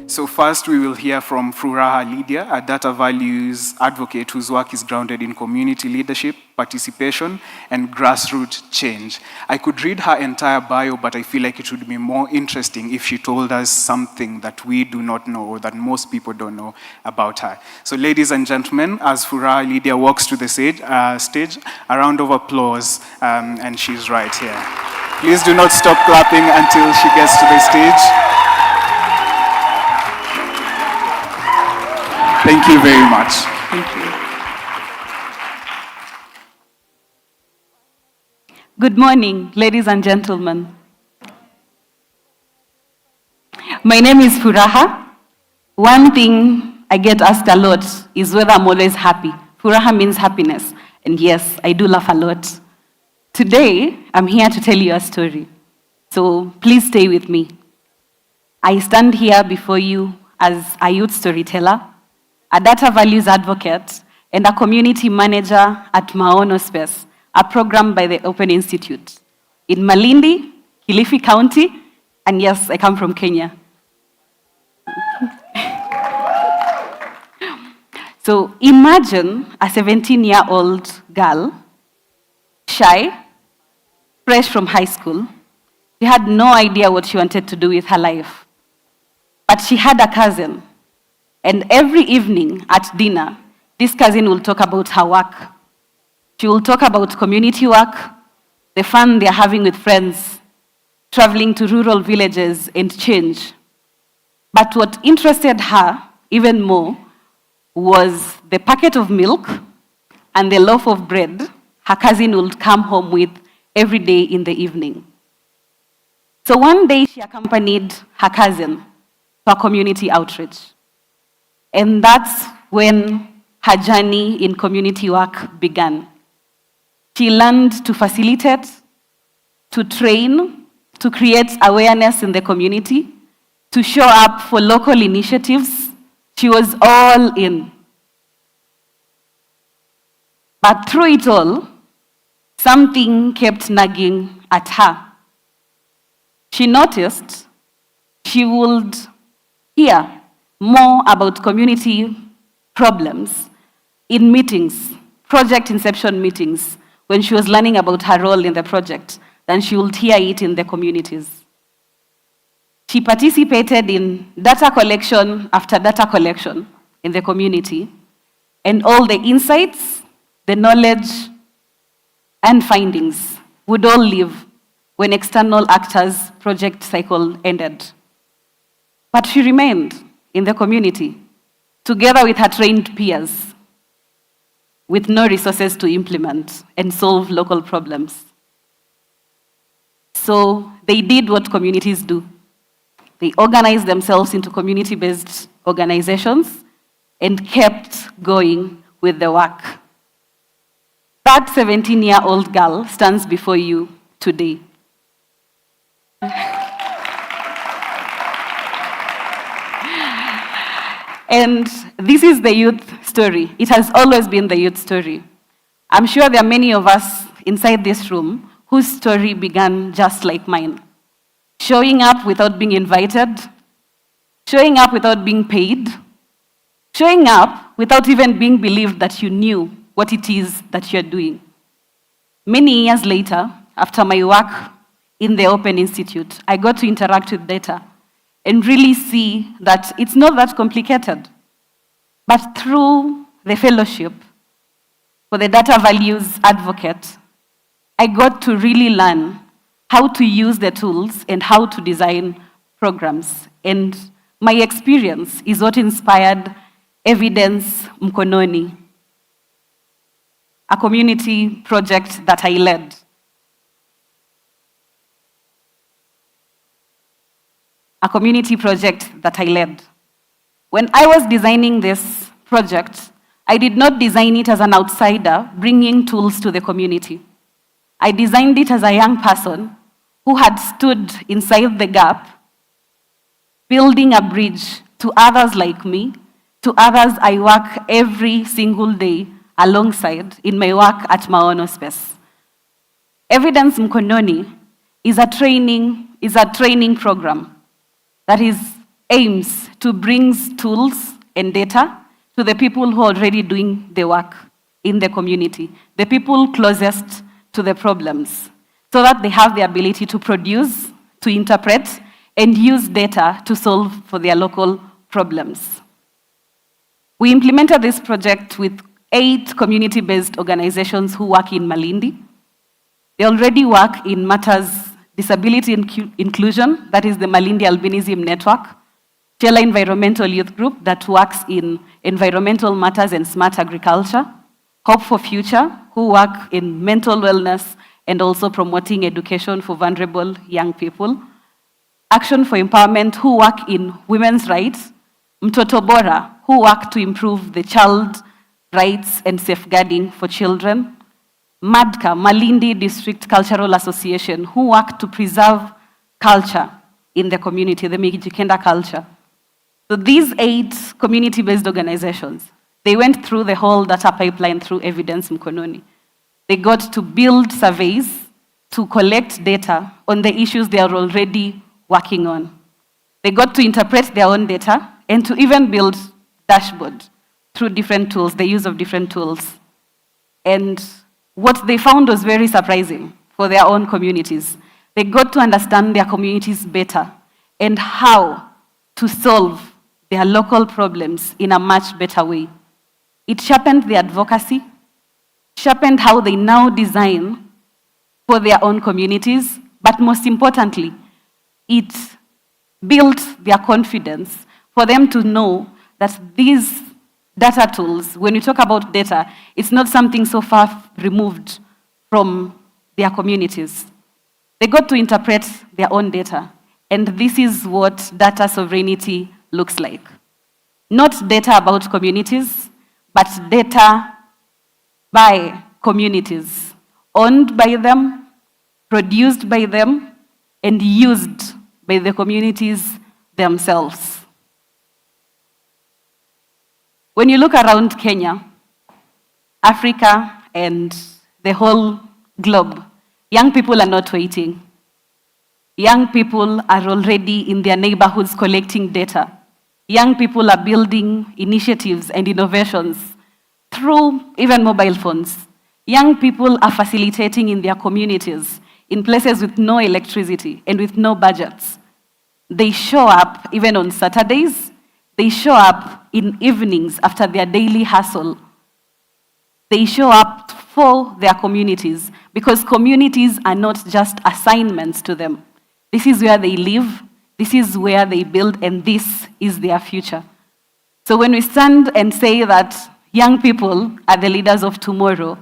So first we will hear from Furaha Lydia, a data values advocate whose work is grounded in community leadership, participation, and grassroots change. I could read her entire bio, but I feel like it would be more interesting if she told us something that we do not know or that most people don't know about her. So ladies and gentlemen, as Furaha Lydia walks to the stage, a round of applause, and she's right here. Please do not stop clapping until she gets to the stage. Thank you very much. Thank you. Good morning, ladies and gentlemen. My name is Furaha. One thing I get asked a lot is whether I'm always happy. Furaha means happiness. And yes, I do laugh a lot. Today, I'm here to tell you a story. So please stay with me. I stand here before you as a youth storyteller, a data values advocate, and a community manager at Maono Space, a program by the Open Institute in Malindi, Kilifi County, and yes, I come from Kenya. So imagine a 17-year-old girl, shy, fresh from high school. She had no idea what she wanted to do with her life. But she had a cousin. And every evening at dinner, this cousin will talk about her work. She will talk about community work, the fun they're having with friends, traveling to rural villages and change. But what interested her even more was the packet of milk and the loaf of bread her cousin would come home with every day in the evening. So one day she accompanied her cousin to a community outreach. And that's when her journey in community work began. She learned to facilitate, to train, to create awareness in the community, to show up for local initiatives. She was all in. But through it all, something kept nagging at her. She noticed she would hear more about community problems in meetings, project inception meetings, when she was learning about her role in the project, than she would hear it in the communities. She participated in data collection after data collection in the community, and all the insights, the knowledge, and findings would all leave when external actors' project cycle ended. But she remained in the community, together with her trained peers, with no resources to implement and solve local problems. So they did what communities do. They organized themselves into community-based organizations and kept going with the work. That 17-year-old girl stands before you today. And this is the youth story. It has always been the youth story. I'm sure there are many of us inside this room whose story began just like mine. Showing up without being invited, showing up without being paid, showing up without even being believed that you knew what it is that you're doing. Many years later, after my work in the Open Institute, I got to interact with data and really see that it's not that complicated. But through the fellowship for the data values advocate, I got to really learn how to use the tools and how to design programs. And my experience is what inspired Evidence Mkononi, a community project that I led. When I was designing this project, I did not design it as an outsider bringing tools to the community. I designed it as a young person who had stood inside the gap, building a bridge to others like me, to others I work every single day alongside in my work at Maono Space. Evidence Mkononi is a training program that aims to to bring tools and data to the people who are already doing the work in the community, the people closest to the problems, so that they have the ability to produce, to interpret, and use data to solve for their local problems. We implemented this project with 8 community-based organizations who work in Malindi. They already work in matters disability inclusion, that is the Malindi Albinism Network, Chela Environmental Youth Group that works in environmental matters and smart agriculture, Hope for Future, who work in mental wellness and also promoting education for vulnerable young people, Action for Empowerment, who work in women's rights, Mtoto Bora, who work to improve the child rights and safeguarding for children, MADCA, Malindi District Cultural Association, who work to preserve culture in the community, the Mijikenda culture. So these 8 community-based organizations, they went through the whole data pipeline through Evidence Mkononi. They got to build surveys to collect data on the issues they are already working on. They got to interpret their own data and to even build dashboards through different tools, the use of different tools. And what they found was very surprising for their own communities. They got to understand their communities better and how to solve their local problems in a much better way. It sharpened their advocacy, sharpened how they now design for their own communities, but most importantly, it built their confidence for them to know that these data tools, when you talk about data, it's not something so far removed from their communities. They got to interpret their own data, and this is what data sovereignty looks like. Not data about communities, but data by communities, owned by them, produced by them, and used by the communities themselves. When you look around Kenya, Africa, and the whole globe, young people are not waiting. Young people are already in their neighborhoods collecting data. Young people are building initiatives and innovations through even mobile phones. Young people are facilitating in their communities, in places with no electricity and with no budgets. They show up even on Saturdays. They show up in evenings after their daily hustle. They show up for their communities because communities are not just assignments to them. This is where they live, this is where they build, and this is their future. So when we stand and say that young people are the leaders of tomorrow,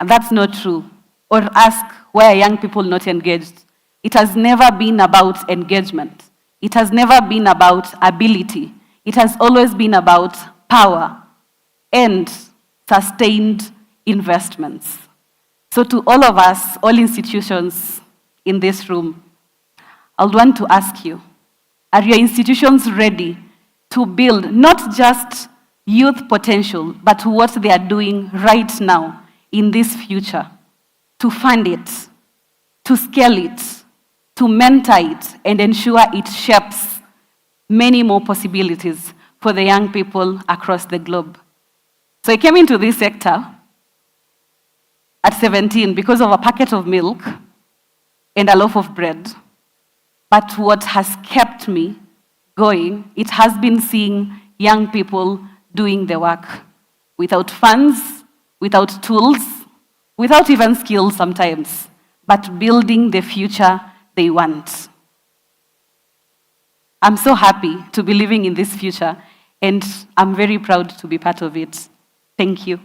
that's not true. Or ask, why are young people not engaged? It has never been about engagement. It has never been about ability. It has always been about power and sustained investments. So to all of us, all institutions in this room, I would want to ask you, are your institutions ready to build not just youth potential, but what they are doing right now in this future, to fund it, to scale it, to mentor it, and ensure it shapes many more possibilities for the young people across the globe? So I came into this sector at 17 because of a packet of milk and a loaf of bread. But what has kept me going, it has been seeing young people doing the work without funds, without tools, without even skills sometimes, but building the future they want. I'm so happy to be living in this future, and I'm very proud to be part of it. Thank you.